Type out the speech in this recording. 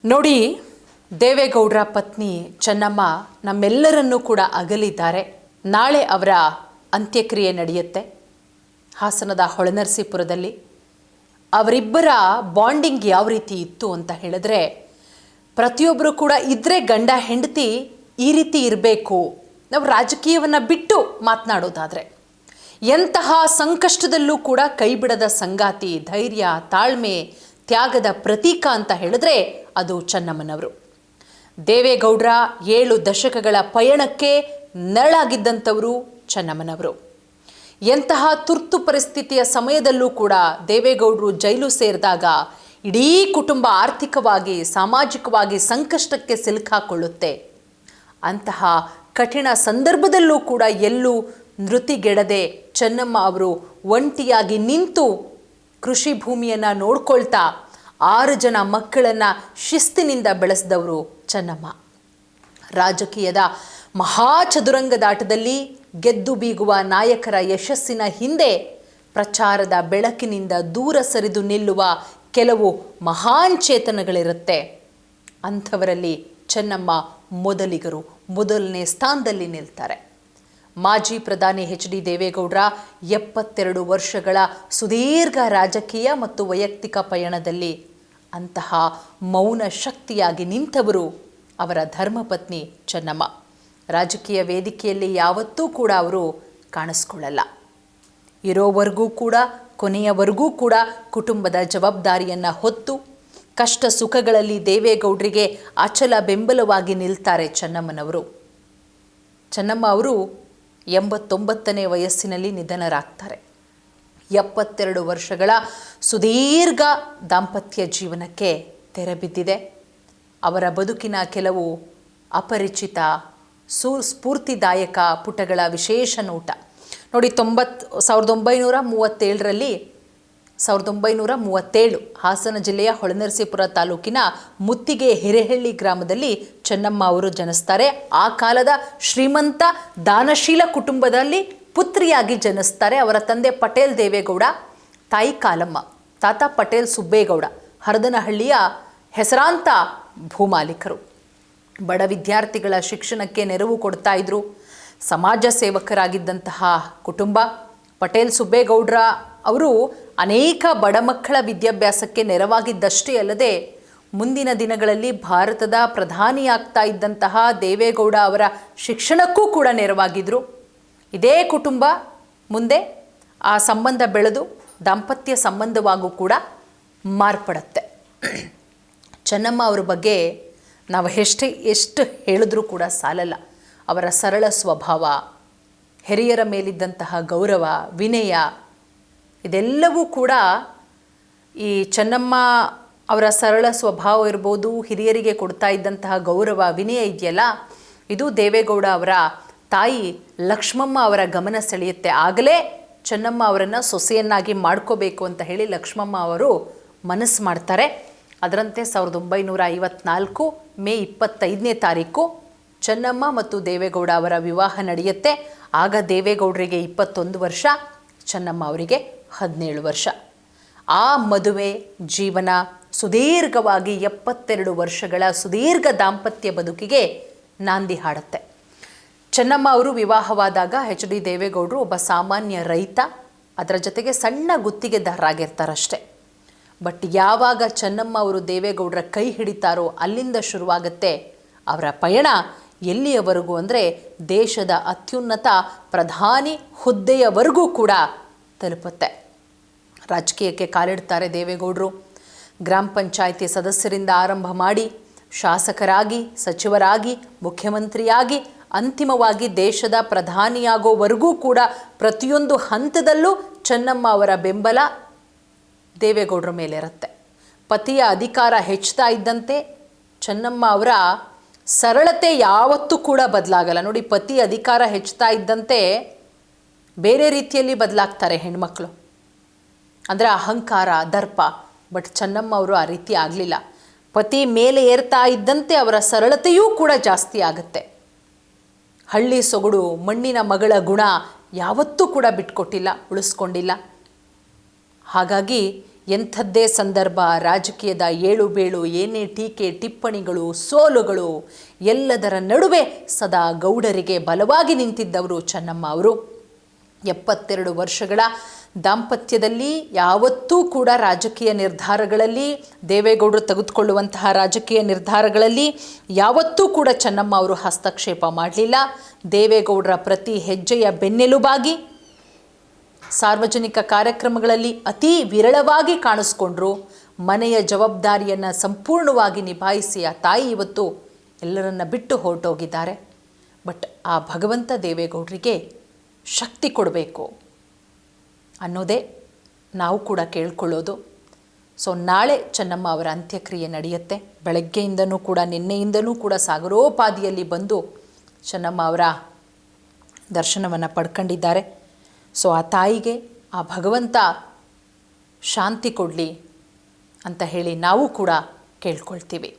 ನೋಡಿ, ದೇವೇಗೌಡರ ಪತ್ನಿ ಚೆನ್ನಮ್ಮ ನಮ್ಮೆಲ್ಲರನ್ನೂ ಕೂಡ ಅಗಲಿದ್ದಾರೆ. ನಾಳೆ ಅವರ ಅಂತ್ಯಕ್ರಿಯೆ ನಡೆಯುತ್ತೆ ಹಾಸನದ ಹೊಳೆನರಸೀಪುರದಲ್ಲಿ. ಅವರಿಬ್ಬರ ಬಾಂಡಿಂಗ್ ಯಾವ ರೀತಿ ಇತ್ತು ಅಂತ ಹೇಳಿದ್ರೆ, ಪ್ರತಿಯೊಬ್ಬರು ಕೂಡ ಇದ್ರೆ ಗಂಡ ಹೆಂಡತಿ ಈ ರೀತಿ ಇರಬೇಕು. ನಾವು ರಾಜಕೀಯವನ್ನು ಬಿಟ್ಟು ಮಾತನಾಡೋದಾದರೆ ಎಂತಹ ಸಂಕಷ್ಟದಲ್ಲೂ ಕೂಡ ಕೈ ಬಿಡದ ಸಂಗಾತಿ, ಧೈರ್ಯ, ತಾಳ್ಮೆ, ತ್ಯಾಗದ ಪ್ರತೀಕ ಅಂತ ಹೇಳಿದ್ರೆ ಅದು ಚೆನ್ನಮ್ಮನವರು. ದೇವೇಗೌಡರ 7 ದಶಕಗಳ ಪಯಣಕ್ಕೆ ನೆರಳಾಗಿದ್ದಂಥವರು ಚೆನ್ನಮ್ಮನವರು. ಎಂತಹ ತುರ್ತು ಪರಿಸ್ಥಿತಿಯ ಸಮಯದಲ್ಲೂ ಕೂಡ ದೇವೇಗೌಡರು ಜೈಲು ಸೇರಿದಾಗ ಇಡೀ ಕುಟುಂಬ ಆರ್ಥಿಕವಾಗಿ, ಸಾಮಾಜಿಕವಾಗಿ ಸಂಕಷ್ಟಕ್ಕೆ ಸಿಲುಕಾಕೊಳ್ಳುತ್ತೆ. ಅಂತಹ ಕಠಿಣ ಸಂದರ್ಭದಲ್ಲೂ ಕೂಡ ಎಲ್ಲೂ ನೃತಿಗೆಡದೆ ಚೆನ್ನಮ್ಮ ಅವರು ಒಂಟಿಯಾಗಿ ನಿಂತು ಕೃಷಿ ಭೂಮಿಯನ್ನು ನೋಡ್ಕೊಳ್ತಾ 6 ಜನ ಮಕ್ಕಳನ್ನು ಶಿಸ್ತಿನಿಂದ ಬೆಳೆಸಿದವರು ಚೆನ್ನಮ್ಮ. ರಾಜಕೀಯದ ಮಹಾ ಚದುರಂಗದಾಟದಲ್ಲಿ ಗೆದ್ದು ಬೀಗುವ ನಾಯಕರ ಯಶಸ್ಸಿನ ಹಿಂದೆ ಪ್ರಚಾರದ ಬೆಳಕಿನಿಂದ ದೂರ ಸರಿದು ನಿಲ್ಲುವ ಕೆಲವು ಮಹಾನ್ ಚೇತನಗಳಿರುತ್ತೆ. ಅಂಥವರಲ್ಲಿ ಚೆನ್ನಮ್ಮ ಮೊದಲಿಗರು, ಮೊದಲನೇ ಸ್ಥಾನದಲ್ಲಿ ನಿಲ್ತಾರೆ. ಮಾಜಿ ಪ್ರಧಾನಿ ಎಚ್.ಡಿ. ದೇವೇಗೌಡರ 72 ವರ್ಷಗಳ ಸುದೀರ್ಘ ರಾಜಕೀಯ ಮತ್ತು ವೈಯಕ್ತಿಕ ಪಯಣದಲ್ಲಿ ಅಂತಹ ಮೌನ ಶಕ್ತಿಯಾಗಿ ನಿಂತವರು ಅವರ ಧರ್ಮಪತ್ನಿ ಚೆನ್ನಮ್ಮ. ರಾಜಕೀಯ ವೇದಿಕೆಯಲ್ಲಿ ಯಾವತ್ತೂ ಕೂಡ ಅವರು ಕಾಣಿಸ್ಕೊಳ್ಳಲ್ಲ. ಇರೋವರೆಗೂ ಕೂಡ, ಕೊನೆಯವರೆಗೂ ಕೂಡ ಕುಟುಂಬದ ಜವಾಬ್ದಾರಿಯನ್ನು ಹೊತ್ತು ಕಷ್ಟ ಸುಖಗಳಲ್ಲಿ ದೇವೇಗೌಡರಿಗೆ ಅಚಲ ಬೆಂಬಲವಾಗಿ ನಿಲ್ತಾರೆ ಚೆನ್ನಮ್ಮನವರು. ಚೆನ್ನಮ್ಮ ಅವರು 89ನೇ ವಯಸ್ಸಿನಲ್ಲಿ ನಿಧನರಾಗ್ತಾರೆ. 72 ವರ್ಷಗಳ ಸುದೀರ್ಘ ದಾಂಪತ್ಯ ಜೀವನಕ್ಕೆ ತೆರೆ ಬಿದ್ದಿದೆ. ಅವರ ಬದುಕಿನ ಕೆಲವು ಅಪರಿಚಿತ ಸ್ಫೂರ್ತಿದಾಯಕ ಪುಟಗಳ ವಿಶೇಷ ನೋಟ ನೋಡಿ. 1937 ಹಾಸನ ಜಿಲ್ಲೆಯ ಹೊಳೆನರಸೀಪುರ ತಾಲೂಕಿನ ಮುತ್ತಿಗೆ ಹಿರೇಹಳ್ಳಿ ಗ್ರಾಮದಲ್ಲಿ ಚೆನ್ನಮ್ಮ ಅವರು ಜನಿಸ್ತಾರೆ. ಆ ಕಾಲದ ಶ್ರೀಮಂತ ದಾನಶೀಲ ಕುಟುಂಬದಲ್ಲಿ ಪುತ್ರಿಯಾಗಿ ಜನಿಸ್ತಾರೆ. ಅವರ ತಂದೆ ಪಟೇಲ್ ದೇವೇಗೌಡ, ತಾಯಿ ಕಾಲಮ್ಮ, ತಾತ ಪಟೇಲ್ ಸುಬ್ಬೇಗೌಡ ಹರದನಹಳ್ಳಿಯ ಹೆಸರಾಂತ ಭೂಮಾಲೀಕರು. ಬಡ ವಿದ್ಯಾರ್ಥಿಗಳ ಶಿಕ್ಷಣಕ್ಕೆ ನೆರವು ಕೊಡ್ತಾ ಇದ್ರು. ಸಮಾಜ ಸೇವಕರಾಗಿದ್ದಂತಹ ಕುಟುಂಬ. ಪಟೇಲ್ ಸುಬ್ಬೇಗೌಡರ ಅವರು ಅನೇಕ ಬಡ ಮಕ್ಕಳ ವಿದ್ಯಾಭ್ಯಾಸಕ್ಕೆ ನೆರವಾಗಿದ್ದಷ್ಟೇ ಅಲ್ಲದೆ ಮುಂದಿನ ದಿನಗಳಲ್ಲಿ ಭಾರತದ ಪ್ರಧಾನಿಯಾಗ್ತಾ ಇದ್ದಂತಹ ದೇವೇಗೌಡ ಅವರ ಶಿಕ್ಷಣಕ್ಕೂ ಕೂಡ ನೆರವಾಗಿದ್ದರು. ಇದೇ ಕುಟುಂಬ ಮುಂದೆ ಆ ಸಂಬಂಧ ಬೆಳೆದು ದಾಂಪತ್ಯ ಸಂಬಂಧವಾಗೂ ಕೂಡ ಮಾರ್ಪಡುತ್ತೆ. ಚೆನ್ನಮ್ಮ ಅವರ ಬಗ್ಗೆ ನಾವು ಎಷ್ಟು ಹೇಳಿದ್ರೂ ಕೂಡ ಸಾಲಲ್ಲ. ಅವರ ಸರಳ ಸ್ವಭಾವ, ಹಿರಿಯರ ಮೇಲಿದ್ದಂತಹ ಗೌರವ, ವಿನಯ, ಇದೆಲ್ಲವೂ ಕೂಡ ಈ ಚೆನ್ನಮ್ಮ ಅವರ ಸರಳ ಸ್ವಭಾವ ಇರ್ಬೋದು, ಹಿರಿಯರಿಗೆ ಕೊಡ್ತಾ ಇದ್ದಂತಹ ಗೌರವ, ವಿನಯ ಇದೆಯಲ್ಲ, ಇದು ದೇವೇಗೌಡ ಅವರ ತಾಯಿ ಲಕ್ಷ್ಮಮ್ಮ ಅವರ ಗಮನ ಸೆಳೆಯುತ್ತೆ. ಆಗಲೇ ಚೆನ್ನಮ್ಮ ಅವರನ್ನು ಸೊಸೆಯನ್ನಾಗಿ ಮಾಡ್ಕೋಬೇಕು ಅಂತ ಹೇಳಿ ಲಕ್ಷ್ಮಮ್ಮ ಅವರು ಮನಸ್ಸು ಮಾಡ್ತಾರೆ. ಅದರಂತೆ 1954 ಮೇ 25ನೇ ತಾರೀಕು ಚೆನ್ನಮ್ಮ ಮತ್ತು ದೇವೇಗೌಡ ಅವರ ವಿವಾಹ ನಡೆಯುತ್ತೆ. ಆಗ ದೇವೇಗೌಡರಿಗೆ 21 ವರ್ಷ, ಚೆನ್ನಮ್ಮ ಅವರಿಗೆ 17 ವರ್ಷ. ಆ ಮದುವೆ ಜೀವನ ಸುದೀರ್ಘವಾಗಿ 72 ವರ್ಷಗಳ ಸುದೀರ್ಘ ದಾಂಪತ್ಯ ಬದುಕಿಗೆ ನಾಂದಿ ಹಾಡುತ್ತೆ. ಚೆನ್ನಮ್ಮ ಅವರು ವಿವಾಹವಾದಾಗ ಎಚ್.ಡಿ. ದೇವೇಗೌಡರು ಒಬ್ಬ ಸಾಮಾನ್ಯ ರೈತ, ಅದರ ಜೊತೆಗೆ ಸಣ್ಣ ಗುತ್ತಿಗೆದಾರರಾಗಿರ್ತಾರಷ್ಟೆ. ಬಟ್ ಯಾವಾಗ ಚೆನ್ನಮ್ಮ ಅವರು ದೇವೇಗೌಡರ ಕೈ ಹಿಡಿತಾರೋ ಅಲ್ಲಿಂದ ಶುರುವಾಗುತ್ತೆ ಅವರ ಪಯಣ. ಎಲ್ಲಿಯವರೆಗೂ ಅಂದರೆ ದೇಶದ ಅತ್ಯುನ್ನತ ಪ್ರಧಾನಿ ಹುದ್ದೆಯವರೆಗೂ ಕೂಡ ತಲುಪುತ್ತೆ. ರಾಜಕೀಯಕ್ಕೆ ಕಾಲಿಡ್ತಾರೆ ದೇವೇಗೌಡರು. ಗ್ರಾಮ ಪಂಚಾಯಿತಿ ಸದಸ್ಯರಿಂದ ಆರಂಭ ಮಾಡಿ ಶಾಸಕರಾಗಿ, ಸಚಿವರಾಗಿ, ಮುಖ್ಯಮಂತ್ರಿಯಾಗಿ, ಅಂತಿಮವಾಗಿ ದೇಶದ ಪ್ರಧಾನಿಯಾಗೋವರೆಗೂ ಕೂಡ ಪ್ರತಿಯೊಂದು ಹಂತದಲ್ಲೂ ಚೆನ್ನಮ್ಮ ಅವರ ಬೆಂಬಲ ದೇವೇಗೌಡರ ಮೇಲೆ ಇರುತ್ತೆ. ಪತಿಯ ಅಧಿಕಾರ ಹೆಚ್ಚುತ್ತಾ ಇದ್ದಂತೆ ಚೆನ್ನಮ್ಮ ಅವರ ಸರಳತೆ ಯಾವತ್ತೂ ಕೂಡ ಬದಲಾಗಲ್ಲ. ನೋಡಿ, ಪತಿ ಅಧಿಕಾರ ಹೆಚ್ಚುತ್ತಾ ಇದ್ದಂತೆ ಬೇರೆ ರೀತಿಯಲ್ಲಿ ಬದಲಾಗ್ತಾರೆ ಹೆಣ್ಮಕ್ಳು, ಅಂದರೆ ಅಹಂಕಾರ, ದರ್ಪ. ಬಟ್ ಚೆನ್ನಮ್ಮ ಅವರು ಆ ರೀತಿ ಆಗಲಿಲ್ಲ. ಪತಿ ಮೇಲೆ ಏರ್ತಾ ಇದ್ದಂತೆ ಅವರ ಸರಳತೆಯೂ ಕೂಡ ಜಾಸ್ತಿ ಆಗುತ್ತೆ. ಹಳ್ಳಿ ಸೊಗಡು, ಮಣ್ಣಿನ ಮಗಳ ಗುಣ ಯಾವತ್ತೂ ಕೂಡ ಬಿಟ್ಕೊಟ್ಟಿಲ್ಲ, ಉಳಿಸ್ಕೊಂಡಿಲ್ಲ. ಹಾಗಾಗಿ ಎಂಥದ್ದೇ ಸಂದರ್ಭ, ರಾಜಕೀಯದ ಏಳು ಬೀಳು, ಏನೇ ಟೀಕೆ ಟಿಪ್ಪಣಿಗಳು, ಸೋಲುಗಳು ಎಲ್ಲದರ ನಡುವೆ ಸದಾ ಗೌಡರಿಗೆ ಬಲವಾಗಿ ನಿಂತಿದ್ದವರು ಚೆನ್ನಮ್ಮ ಅವರು. 72 ವರ್ಷಗಳ ದಾಂಪತ್ಯದಲ್ಲಿ ಯಾವತ್ತೂ ಕೂಡ ರಾಜಕೀಯ ನಿರ್ಧಾರಗಳಲ್ಲಿ, ದೇವೇಗೌಡರು ತೆಗೆದುಕೊಳ್ಳುವಂತಹ ರಾಜಕೀಯ ನಿರ್ಧಾರಗಳಲ್ಲಿ ಯಾವತ್ತೂ ಕೂಡ ಚೆನ್ನಮ್ಮ ಅವರು ಹಸ್ತಕ್ಷೇಪ ಮಾಡಲಿಲ್ಲ. ದೇವೇಗೌಡರ ಪ್ರತಿ ಹೆಜ್ಜೆಯ ಬೆನ್ನೆಲುಬಾಗಿ ಸಾರ್ವಜನಿಕ ಕಾರ್ಯಕ್ರಮಗಳಲ್ಲಿ ಅತೀ ವಿರಳವಾಗಿ ಕಾಣಿಸ್ಕೊಂಡ್ರು. ಮನೆಯ ಜವಾಬ್ದಾರಿಯನ್ನು ಸಂಪೂರ್ಣವಾಗಿ ನಿಭಾಯಿಸಿ ಆ ತಾಯಿ ಇವತ್ತು ಎಲ್ಲರನ್ನ ಬಿಟ್ಟು ಹೊರಟೋಗಿದ್ದಾರೆ. ಬಟ್ ಆ ಭಗವಂತ ದೇವೇಗೌಡರಿಗೆ ಶಕ್ತಿ ಕೊಡಬೇಕು ಅನ್ನೋದೇ ನಾವು ಕೂಡ ಕೇಳ್ಕೊಳ್ಳೋದು. ಸೊ ನಾಳೆ ಚೆನ್ನಮ್ಮ ಅವರ ಅಂತ್ಯಕ್ರಿಯೆ ನಡೆಯುತ್ತೆ. ಬೆಳಗ್ಗೆಯಿಂದನೂ ಕೂಡ, ನಿನ್ನೆಯಿಂದನೂ ಕೂಡ ಸಾಗರೋಪಾದಿಯಲ್ಲಿ ಬಂದು ಚೆನ್ನಮ್ಮ ಅವರ ದರ್ಶನವನ್ನು ಪಡ್ಕೊಂಡಿದ್ದಾರೆ. ಸೊ ಆ ತಾಯಿಗೆ ಆ ಭಗವಂತ ಶಾಂತಿ ಕೊಡಲಿ ಅಂತ ಹೇಳಿ ನಾವು ಕೂಡ ಕೇಳ್ಕೊಳ್ತೀವಿ.